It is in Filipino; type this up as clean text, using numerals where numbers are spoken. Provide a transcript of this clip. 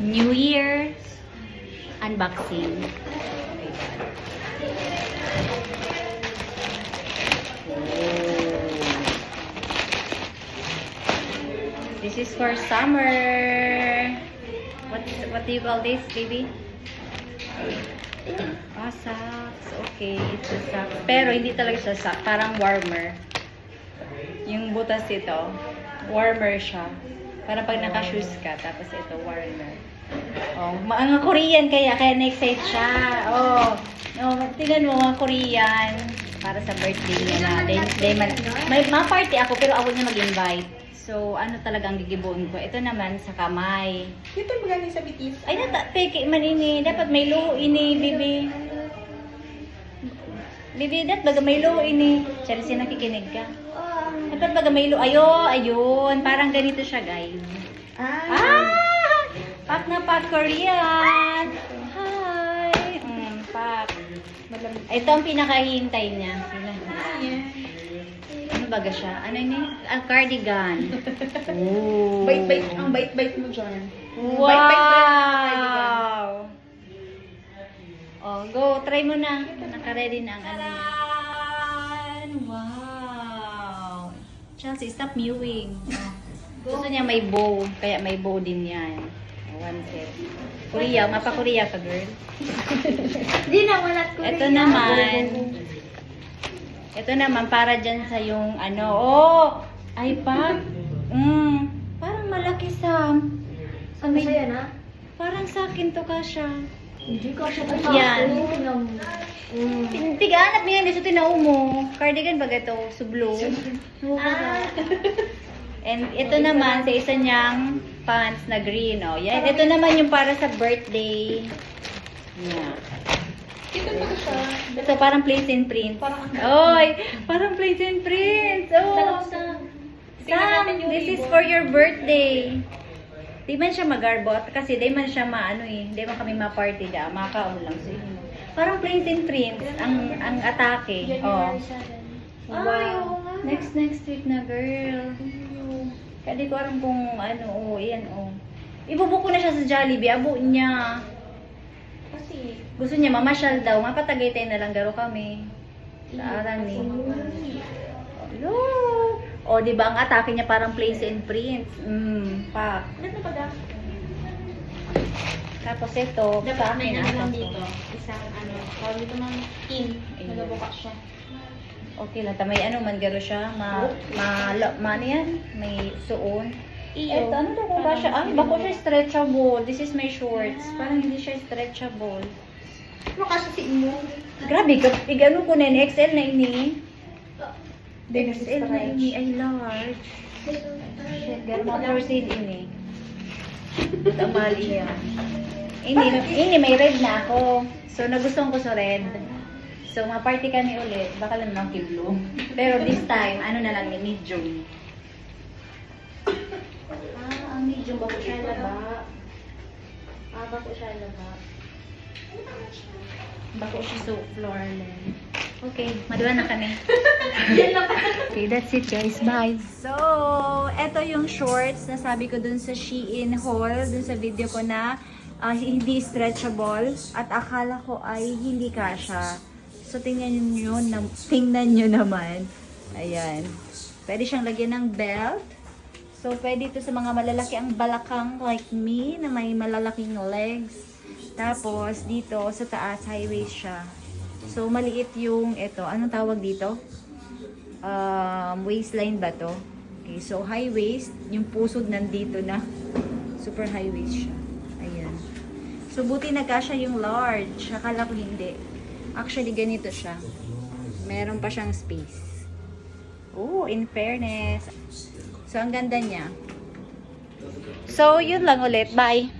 New Year unboxing. This is for summer. What do you call this, baby? Ah, socks. Okay, it's a socks. Pero hindi talaga siya socks. Parang warmer. Yung butas ito, warmer siya. Para pag naka-shoes ka, tapos ito, warmer. Oh, mga Korean kaya na-excite siya. Oh, tingnan mo mga Korean. Para sa birthday niya na. May party ako, pero ako niya mag-invite. So, ano talagang gigibuon ko? Ito naman sa kamay. Dito mo galing sa bitis. Ay, peke man ini. Dapat may luho ini, bibi. Bibi, dapat baga may luho ini. Chelsea, nakikinig ka. Dapat baga may luho. Ayun. Parang ganito siya, guys. Pak na pak Korean. Hi. Pak. Ito ang pinakahihintay niya. Ano baga siya? Ano ini? Cardigan. Oh. Bait-bait. Ang bait-bait mo dyan. Wow! Bait-bait. Oh, go. Try mo na. Naka-ready na ang ano. Wow! Chelsea, stop mewing. Gusto niya may bow. Kaya may bow din yan. One set. Korea. Mapa-Korea ka, girl. Di na, wala ko. Ito naman, para dyan sa yung ano. Oh! iPad. Parang malaki, Sam. Ano sa'yo na? Parang sa akin to kasha. Hindi ko siya Yan. Tigaanap niya, hindi sa tinaw mo. Cardigan ba ito? Sublo. And ito naman, sa isa niyang pants na green. Oh. Yan. Ito naman yung para sa birthday. Yeah. Dito pa siya. Ito parang plates and prints. Oy! Parang plates and prints. Oh! Sam, this is for your birthday. Di man siya magarbot kasi di man siya maano eh. Di man kami ma-party da. Makaon lang sa inyo. Parang plates and prints ang atake. Oh. Wow. Next week na, girl. Kaya di ko alam kung ano. Oh, yan oh. Ibubuko na siya sa Jollibee. Abo niya. Kasi, Gusto niya mamasyal daw. Mapatagaytay na lang garo kami. Sa Arani. Hello. O, di ba ang atake niya parang plates and prints. Pak. ano pa ga? Tapos ito, sa akin lang ito. dito. Isang ano, tawag dito ng tin. Nagabuka siya. Okay lang. May ano man garo siya. Ano yan? May suon. Eto, ano daw kung ba siya? Ay, bako siya stretchable. This is my shorts. Parang hindi siya stretchable. Ano kasi si mo? Grabe, igano ko na yun. XL na ini. Then, XL na ini. Ay, large. Shit, gano'n ma-proceed ini. Tamali yan. Ini, may red na ako. So, nagustuhan ko sa red. So, ma-party kami ulit. Baka lang blue. Pero this time, ano na lang, medium. Ang medium, bako siya laba. Bako siya laba. Bako siya so floorland. Okay, maduwa na kami. Okay, that's it guys. Bye! So, eto yung shorts na sabi ko dun sa Shein haul, dun sa video ko na hindi stretchable at akala ko ay hindi kasha. So, tingnan nyo naman. Ayan. Pwede siyang lagyan ng belt. So, pwede ito sa mga malalaki ang balakang like me na may malalaking legs. Tapos, dito sa taas, high waist siya. So, maliit yung ito. Anong tawag dito? Waistline ba to? Okay, so high waist. Yung pusod nandito na. Super high waist siya. Ayan. So, buti nagkasya yung large. Akala ko hindi. Actually, ganito siya. Meron pa siyang space. Oh, in fairness. So, ang ganda niya. So, yun lang ulit. Bye!